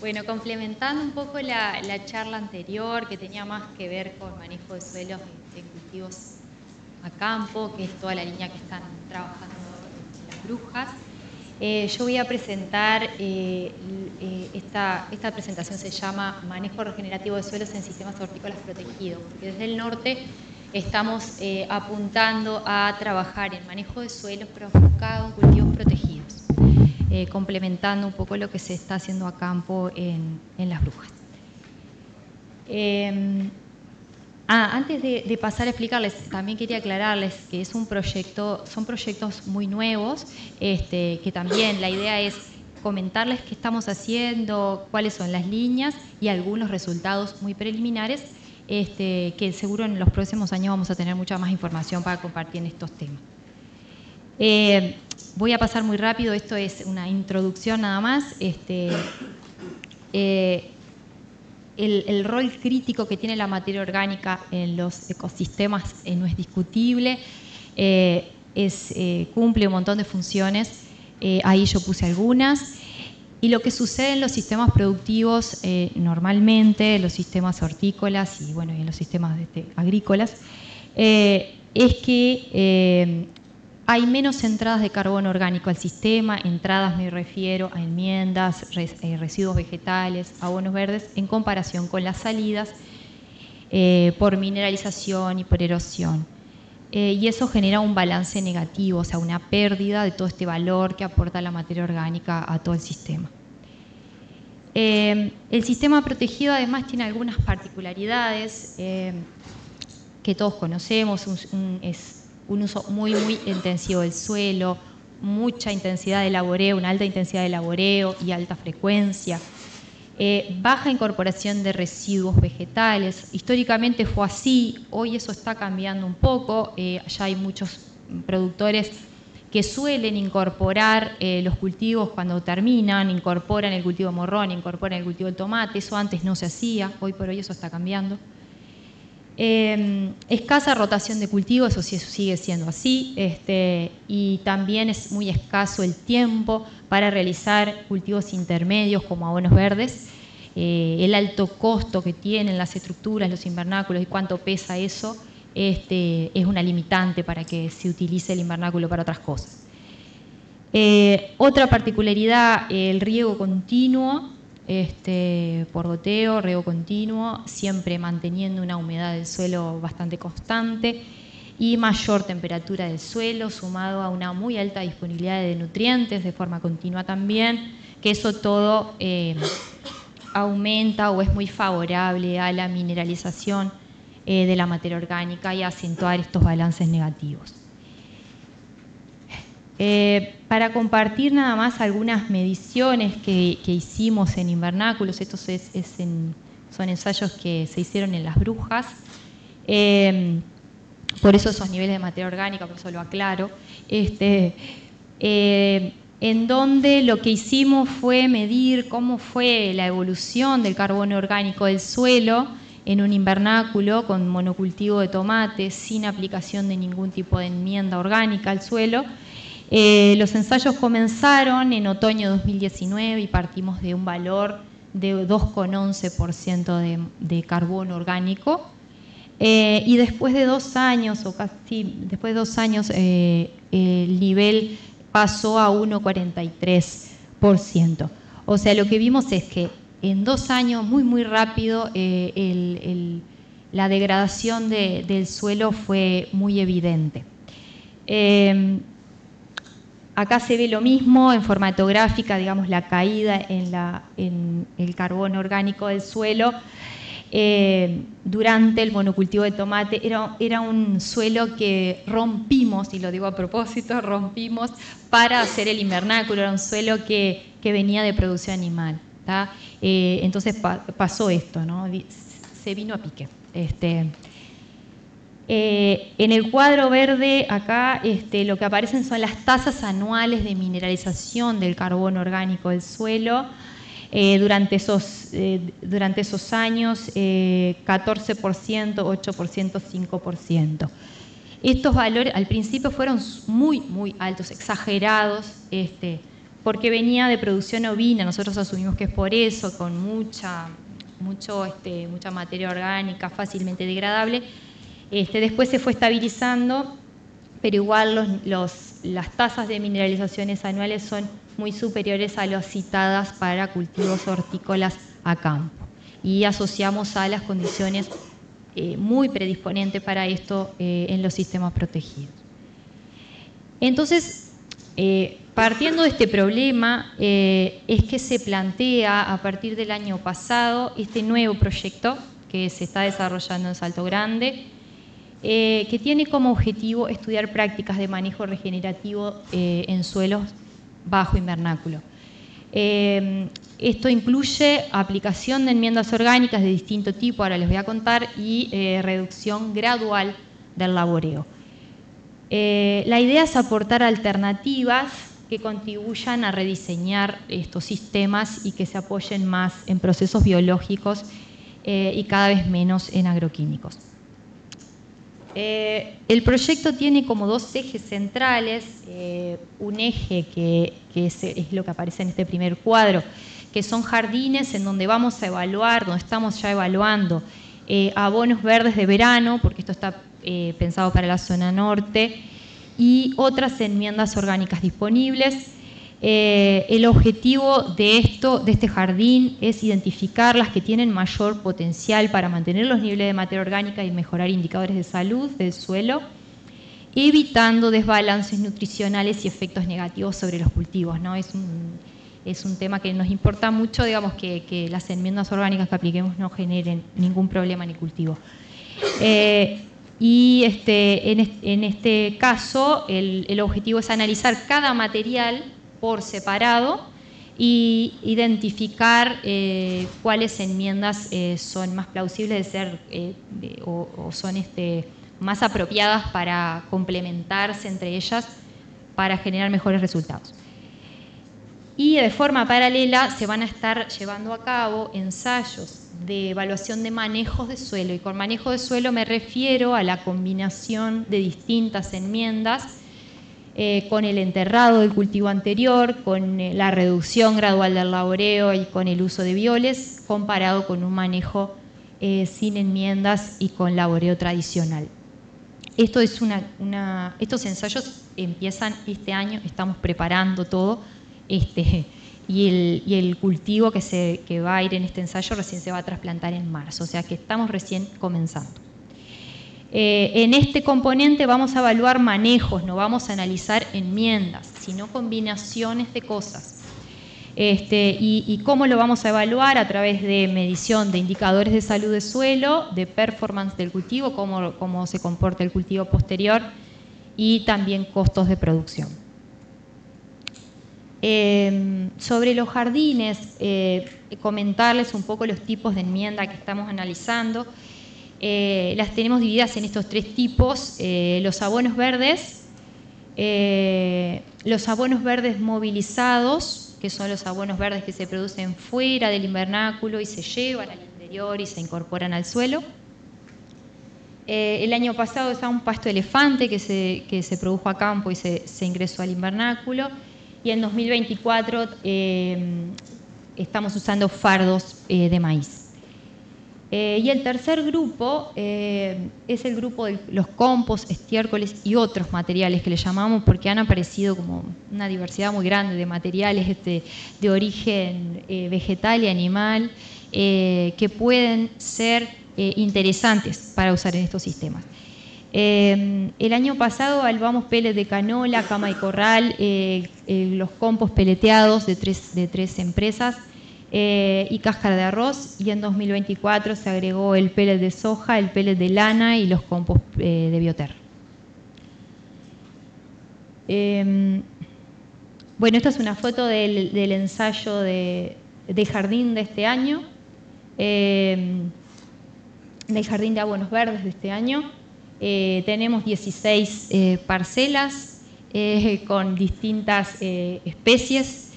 Bueno, complementando un poco la charla anterior, que tenía más que ver con manejo de suelos en cultivos a campo, que es toda la línea que están trabajando en Las Brujas, yo voy a presentar, esta presentación se llama Manejo Regenerativo de Suelos en Sistemas Hortícolas Protegidos, porque desde el norte estamos apuntando a trabajar en manejo de suelos, pero enfocado en cultivos protegidos, complementando un poco lo que se está haciendo a campo en Las Brujas. Antes de pasar a explicarles, también quería aclararles que es un proyecto, son proyectos muy nuevos, que también la idea es comentarles qué estamos haciendo, cuáles son las líneas y algunos resultados muy preliminares, que seguro en los próximos años vamos a tener mucha más información para compartir en estos temas. Voy a pasar muy rápido, esto es una introducción nada más. El rol crítico que tiene la materia orgánica en los ecosistemas no es discutible, cumple un montón de funciones, ahí yo puse algunas. Y lo que sucede en los sistemas productivos normalmente, en los sistemas hortícolas y bueno, en los sistemas agrícolas, es que hay menos entradas de carbono orgánico al sistema. Entradas me refiero a enmiendas, residuos vegetales, abonos verdes, en comparación con las salidas por mineralización y por erosión. Y eso genera un balance negativo, o sea, una pérdida de todo este valor que aporta la materia orgánica a todo el sistema. El sistema protegido además tiene algunas particularidades que todos conocemos. Es un uso muy intensivo del suelo, mucha intensidad de laboreo, una alta intensidad de laboreo y alta frecuencia, baja incorporación de residuos vegetales. Históricamente fue así, hoy eso está cambiando un poco, ya hay muchos productores que suelen incorporar los cultivos cuando terminan, incorporan el cultivo de morrón, incorporan el cultivo de tomate. Eso antes no se hacía, hoy por hoy eso está cambiando. Escasa rotación de cultivos, eso sí sigue siendo así, y también es muy escaso el tiempo para realizar cultivos intermedios como abonos verdes. El alto costo que tienen las estructuras, los invernáculos y cuánto pesa eso, es una limitante para que se utilice el invernáculo para otras cosas. Otra particularidad, el riego continuo, por goteo, riego continuo, siempre manteniendo una humedad del suelo bastante constante y mayor temperatura del suelo, sumado a una muy alta disponibilidad de nutrientes de forma continua también, que eso todo aumenta o es muy favorable a la mineralización de la materia orgánica y a acentuar estos balances negativos. Para compartir nada más algunas mediciones que hicimos en invernáculos, estos son ensayos que se hicieron en Las Brujas, por eso esos niveles de materia orgánica, por eso lo aclaro, en donde lo que hicimos fue medir cómo fue la evolución del carbono orgánico del suelo en un invernáculo con monocultivo de tomate, sin aplicación de ningún tipo de enmienda orgánica al suelo. Los ensayos comenzaron en otoño de 2019 y partimos de un valor de 2,11% de carbono orgánico. Y después de 2 años, o casi después de 2 años, el nivel pasó a 1,43%. O sea, lo que vimos es que en 2 años, muy rápido, la degradación del suelo fue muy evidente. Acá se ve lo mismo en forma etográfica, digamos, la caída en el carbono orgánico del suelo durante el monocultivo de tomate. Era un suelo que rompimos, y lo digo a propósito, rompimos para hacer el invernáculo. Era un suelo que venía de producción animal, ¿tá? Entonces pasó esto, ¿no? Se vino a pique. En el cuadro verde acá lo que aparecen son las tasas anuales de mineralización del carbono orgánico del suelo durante esos años, 14%, 8%, 5%. Estos valores al principio fueron muy altos, exagerados, porque venía de producción ovina, nosotros asumimos que es por eso, con mucha materia orgánica fácilmente degradable. Después se fue estabilizando, pero igual las tasas de mineralizaciones anuales son muy superiores a las citadas para cultivos hortícolas a campo. Y asociamos a las condiciones muy predisponentes para esto en los sistemas protegidos. Entonces, partiendo de este problema, es que se plantea a partir del año pasado este nuevo proyecto que se está desarrollando en Salto Grande, que tiene como objetivo estudiar prácticas de manejo regenerativo en suelos bajo invernáculo. Esto incluye aplicación de enmiendas orgánicas de distinto tipo, ahora les voy a contar, y reducción gradual del laboreo. La idea es aportar alternativas que contribuyan a rediseñar estos sistemas y que se apoyen más en procesos biológicos y cada vez menos en agroquímicos. El proyecto tiene como dos ejes centrales, un eje que es lo que aparece en este primer cuadro, que son jardines en donde vamos a evaluar, donde estamos ya evaluando abonos verdes de verano, porque esto está pensado para la zona norte, y otras enmiendas orgánicas disponibles. El objetivo de este jardín es identificar las que tienen mayor potencial para mantener los niveles de materia orgánica y mejorar indicadores de salud del suelo, evitando desbalances nutricionales y efectos negativos sobre los cultivos, ¿no? Es un tema que nos importa mucho, digamos, que las enmiendas orgánicas que apliquemos no generen ningún problema en el cultivo. Y en este caso, el objetivo es analizar cada material por separado y identificar cuáles enmiendas son más plausibles de ser o son más apropiadas para complementarse entre ellas para generar mejores resultados. Y de forma paralela se van a estar llevando a cabo ensayos de evaluación de manejos de suelo, y con manejo de suelo me refiero a la combinación de distintas enmiendas con el enterrado del cultivo anterior, con la reducción gradual del laboreo y con el uso de bioles, comparado con un manejo sin enmiendas y con laboreo tradicional. Estos ensayos empiezan este año, estamos preparando todo, y el cultivo que va a ir en este ensayo recién se va a trasplantar en marzo, o sea que estamos recién comenzando. En este componente vamos a evaluar manejos, no vamos a analizar enmiendas, sino combinaciones de cosas. Y cómo lo vamos a evaluar a través de medición de indicadores de salud de suelo, de performance del cultivo, cómo se comporta el cultivo posterior y también costos de producción. Sobre los jardines, comentarles un poco los tipos de enmienda que estamos analizando. Las tenemos divididas en estos tres tipos: los abonos verdes movilizados, que son los abonos verdes que se producen fuera del invernáculo y se llevan al interior y se incorporan al suelo. El año pasado estaba un pasto elefante que se produjo a campo y se ingresó al invernáculo, y en 2024 estamos usando fardos de maíz. Y el tercer grupo es el grupo de los compost, estiércoles y otros materiales que le llamamos, porque han aparecido como una diversidad muy grande de materiales de origen vegetal y animal que pueden ser interesantes para usar en estos sistemas. El año pasado evaluamos pellet de canola, cama y corral, los compost peleteados de tres empresas, y cáscara de arroz, y en 2024 se agregó el pellet de soja, el pellet de lana y los compost de bioter. Bueno, esta es una foto del ensayo de jardín de este año, del jardín de abonos verdes de este año. Tenemos 16 parcelas con distintas especies.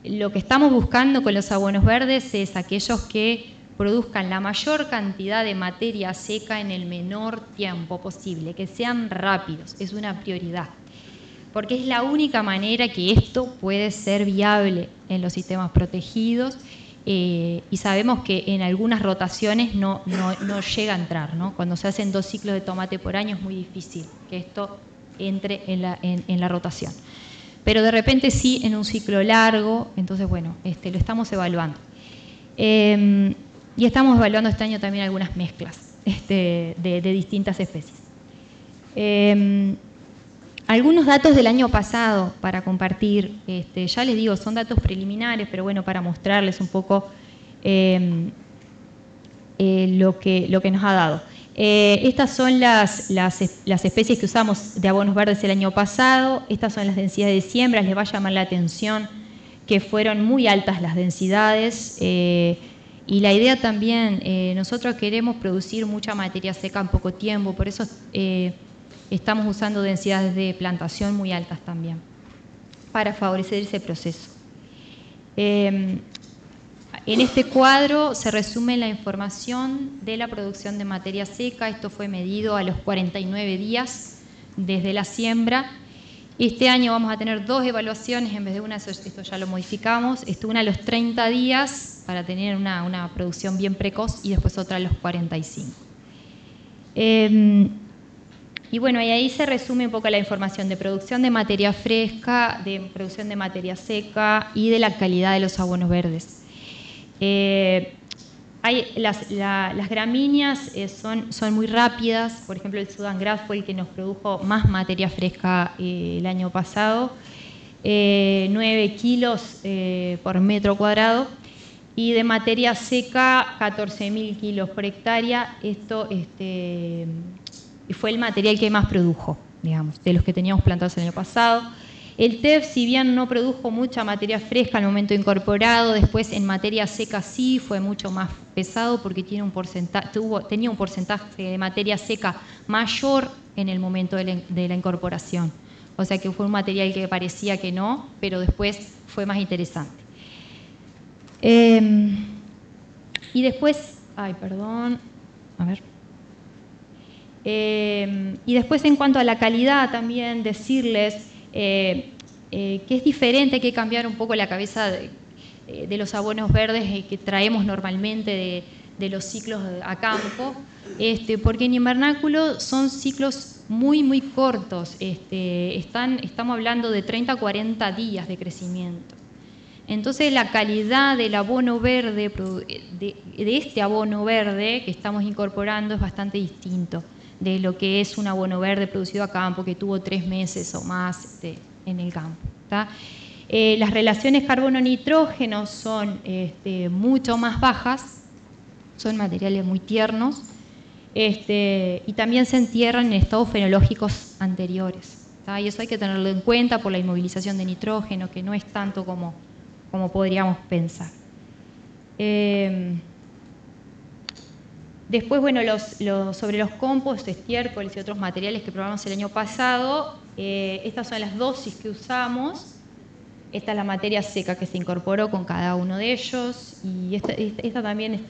Lo que estamos buscando con los abonos verdes es aquellos que produzcan la mayor cantidad de materia seca en el menor tiempo posible, que sean rápidos, es una prioridad. porque es la única manera que esto puede ser viable en los sistemas protegidos, y sabemos que en algunas rotaciones no llega a entrar, ¿no? Cuando se hacen 2 ciclos de tomate por año es muy difícil que esto entre en la rotación. Pero de repente sí en un ciclo largo, entonces bueno, lo estamos evaluando. Y estamos evaluando este año también algunas mezclas de distintas especies. Algunos datos del año pasado para compartir, ya les digo, son datos preliminares, pero bueno, para mostrarles un poco lo que nos ha dado. Estas son las especies que usamos de abonos verdes el año pasado. Estas son las densidades de siembras. Les va a llamar la atención que fueron muy altas las densidades. Y la idea también, nosotros queremos producir mucha materia seca en poco tiempo, por eso estamos usando densidades de plantación muy altas también, para favorecer ese proceso. En este cuadro se resume la información de la producción de materia seca. Esto fue medido a los 49 días desde la siembra. Este año vamos a tener 2 evaluaciones en vez de una, esto ya lo modificamos. Una a los 30 días para tener una producción bien precoz y después otra a los 45. Y bueno, y ahí se resume un poco la información de producción de materia fresca, de producción de materia seca y de la calidad de los abonos verdes. Las gramíneas son muy rápidas. Por ejemplo, el Sudan Grass fue el que nos produjo más materia fresca el año pasado, 9 kilos por metro cuadrado, y de materia seca 14.000 kilos por hectárea. Esto fue el material que más produjo, digamos, de los que teníamos plantados el año pasado. El TEF, si bien no produjo mucha materia fresca al momento incorporado, después en materia seca sí fue mucho más pesado porque tenía un porcentaje de materia seca mayor en el momento de la incorporación. O sea que fue un material que parecía que no, pero después fue más interesante. Y después, y después en cuanto a la calidad también decirles que es diferente, hay que cambiar un poco la cabeza de los abonos verdes que traemos normalmente de los ciclos a campo, porque en invernáculo son ciclos muy cortos, estamos hablando de 30 a 40 días de crecimiento. Entonces la calidad del abono verde, de este abono verde que estamos incorporando es bastante distinto de lo que es un abono verde producido a campo que tuvo 3 meses o más en el campo. Las relaciones carbono-nitrógeno son mucho más bajas, son materiales muy tiernos, y también se entierran en estados fenológicos anteriores. Y eso hay que tenerlo en cuenta por la inmovilización de nitrógeno, que no es tanto como podríamos pensar. Después, bueno, sobre los compost, estiércoles y otros materiales que probamos el año pasado, estas son las dosis que usamos. Esta es la materia seca que se incorporó con cada uno de ellos, y esta también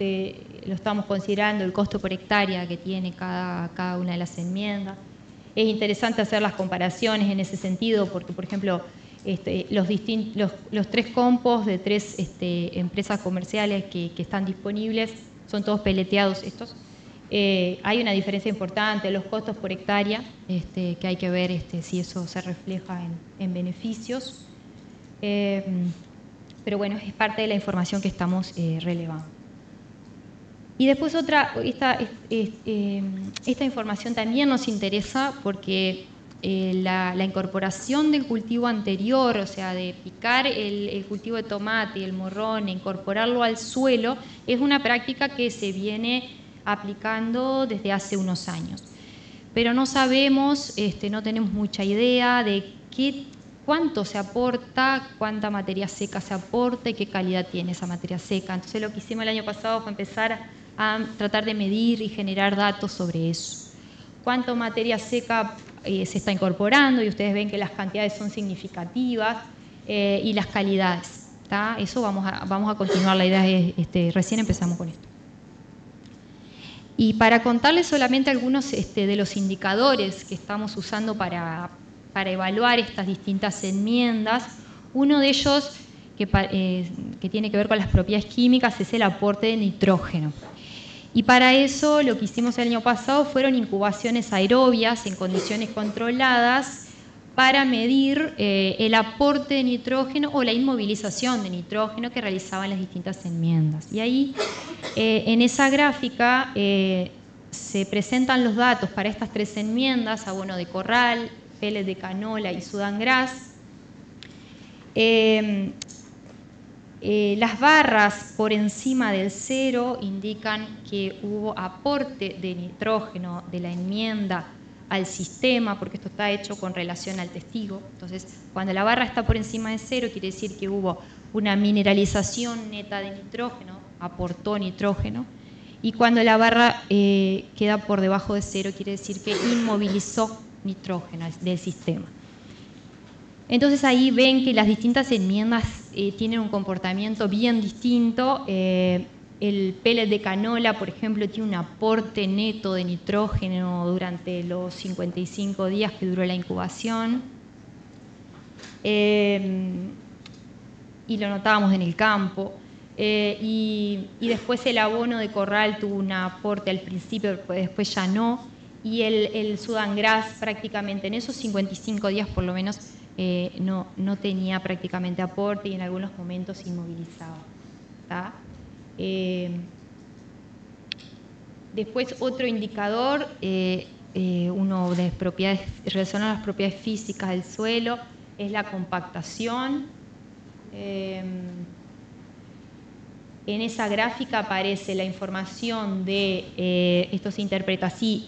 lo estamos considerando el costo por hectárea que tiene cada una de las enmiendas. Es interesante hacer las comparaciones en ese sentido porque, por ejemplo, los 3 compost de 3 empresas comerciales que están disponibles son todos peleteados estos. Hay una diferencia importante, los costos por hectárea, que hay que ver si eso se refleja en beneficios. Pero bueno, es parte de la información que estamos relevando. Y después esta información también nos interesa porque la incorporación del cultivo anterior, o sea, de picar el cultivo de tomate y el morrón e incorporarlo al suelo, es una práctica que se viene aplicando desde hace unos años. Pero no sabemos, no tenemos mucha idea de cuánto se aporta, cuánta materia seca se aporta y qué calidad tiene esa materia seca. Entonces lo que hicimos el año pasado fue empezar a tratar de medir y generar datos sobre eso. Cuánto materia seca se está incorporando, y ustedes ven que las cantidades son significativas, y las calidades. Eso vamos a continuar, la idea es, recién empezamos con esto. Y para contarles solamente algunos de los indicadores que estamos usando para para evaluar estas distintas enmiendas. Uno de ellos, que tiene que ver con las propiedades químicas, es el aporte de nitrógeno. Y para eso lo que hicimos el año pasado fueron incubaciones aerobias en condiciones controladas para medir el aporte de nitrógeno o la inmovilización de nitrógeno que realizaban las distintas enmiendas. Y ahí, en esa gráfica, se presentan los datos para estas 3 enmiendas: abono de corral, pellet de canola y Sudan Grass. Las barras por encima del 0 indican que hubo aporte de nitrógeno de la enmienda al sistema, porque esto está hecho con relación al testigo. Entonces, cuando la barra está por encima de 0, quiere decir que hubo una mineralización neta de nitrógeno, aportó nitrógeno, y cuando la barra queda por debajo de 0, quiere decir que inmovilizó nitrógeno del sistema. Entonces ahí ven que las distintas enmiendas tienen un comportamiento bien distinto. El pellet de canola, por ejemplo, tiene un aporte neto de nitrógeno durante los 55 días que duró la incubación. Y lo notábamos en el campo. Y después el abono de corral tuvo un aporte al principio, pero después ya no. Y el Sudan Grass prácticamente en esos 55 días por lo menos no tenía prácticamente aporte y en algunos momentos inmovilizaba. ¿Tá? Después otro indicador, uno de propiedades, relacionado a las propiedades físicas del suelo, es la compactación. En esa gráfica aparece la información de, esto se interpreta así,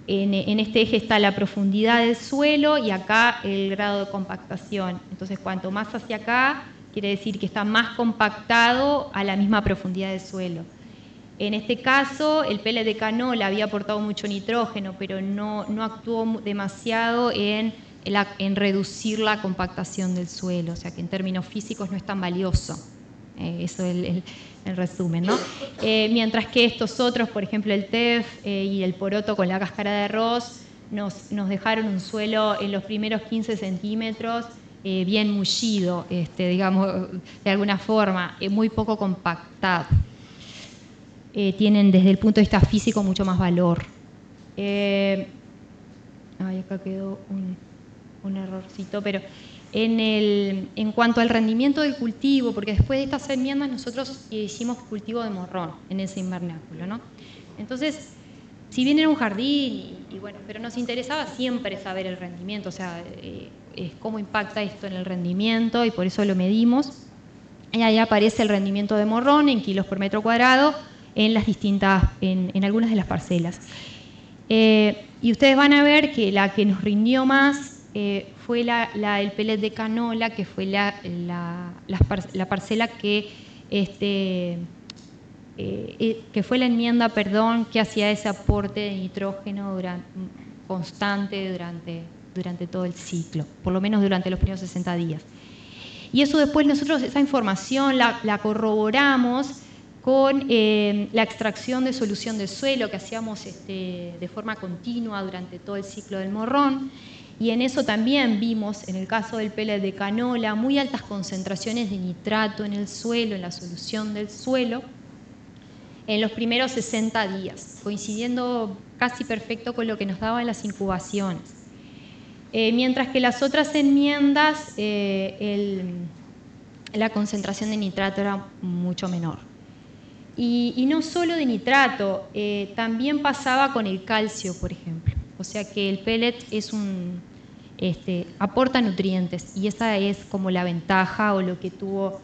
en este eje está la profundidad del suelo y acá el grado de compactación. Entonces, cuanto más hacia acá, quiere decir que está más compactado a la misma profundidad del suelo. En este caso, el pellet de canola había aportado mucho nitrógeno, pero no actuó demasiado en reducir la compactación del suelo, o sea que en términos físicos no es tan valioso. Eso es el resumen, ¿no? Mientras que estos otros, por ejemplo el TEF y el poroto con la cáscara de arroz, nos dejaron un suelo en los primeros 15 centímetros bien mullido, digamos, de alguna forma, muy poco compactado. Tienen desde el punto de vista físico mucho más valor. Acá quedó un errorcito, pero en cuanto al rendimiento del cultivo, porque después de estas enmiendas nosotros hicimos cultivo de morrón en ese invernáculo, ¿no? Entonces, si bien era un jardín, y bueno, pero nos interesaba siempre saber el rendimiento, o sea, cómo impacta esto en el rendimiento, y por eso lo medimos. Y ahí aparece el rendimiento de morrón en kilos por metro cuadrado en las distintas, en algunas de las parcelas. Y ustedes van a ver que la que nos rindió más fue el pellet de canola, que fue la parcela que fue la enmienda, perdón, que hacía ese aporte de nitrógeno constante durante todo el ciclo, por lo menos durante los primeros 60 días. Y eso después nosotros, esa información la corroboramos con la extracción de solución de suelo que hacíamos de forma continua durante todo el ciclo del morrón. Y en eso también vimos, en el caso del pellet de canola, muy altas concentraciones de nitrato en el suelo, en la solución del suelo, en los primeros 60 días, coincidiendo casi perfecto con lo que nos daban las incubaciones. Mientras que las otras enmiendas, la concentración de nitrato era mucho menor. Y no solo de nitrato, también pasaba con el calcio, por ejemplo. O sea que el pellet es aporta nutrientes, y esa es como la ventaja o lo que tuvo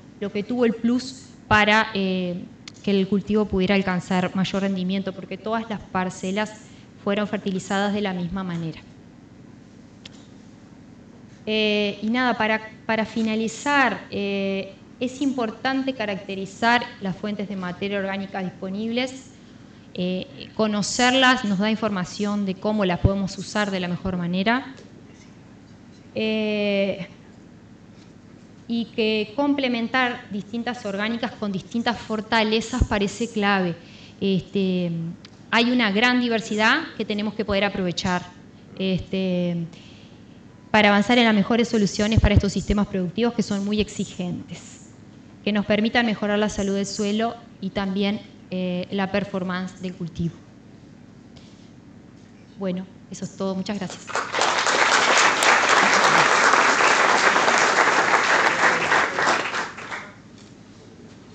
el plus para que el cultivo pudiera alcanzar mayor rendimiento, porque todas las parcelas fueron fertilizadas de la misma manera. Y nada, para finalizar, es importante caracterizar las fuentes de materia orgánica disponibles. Conocerlas nos da información de cómo las podemos usar de la mejor manera. Y que complementar distintas orgánicas con distintas fortalezas parece clave. Hay una gran diversidad que tenemos que poder aprovechar. para avanzar en las mejores soluciones para estos sistemas productivos que son muy exigentes, que nos permitan mejorar la salud del suelo y también la performance del cultivo. Bueno, eso es todo. Muchas gracias.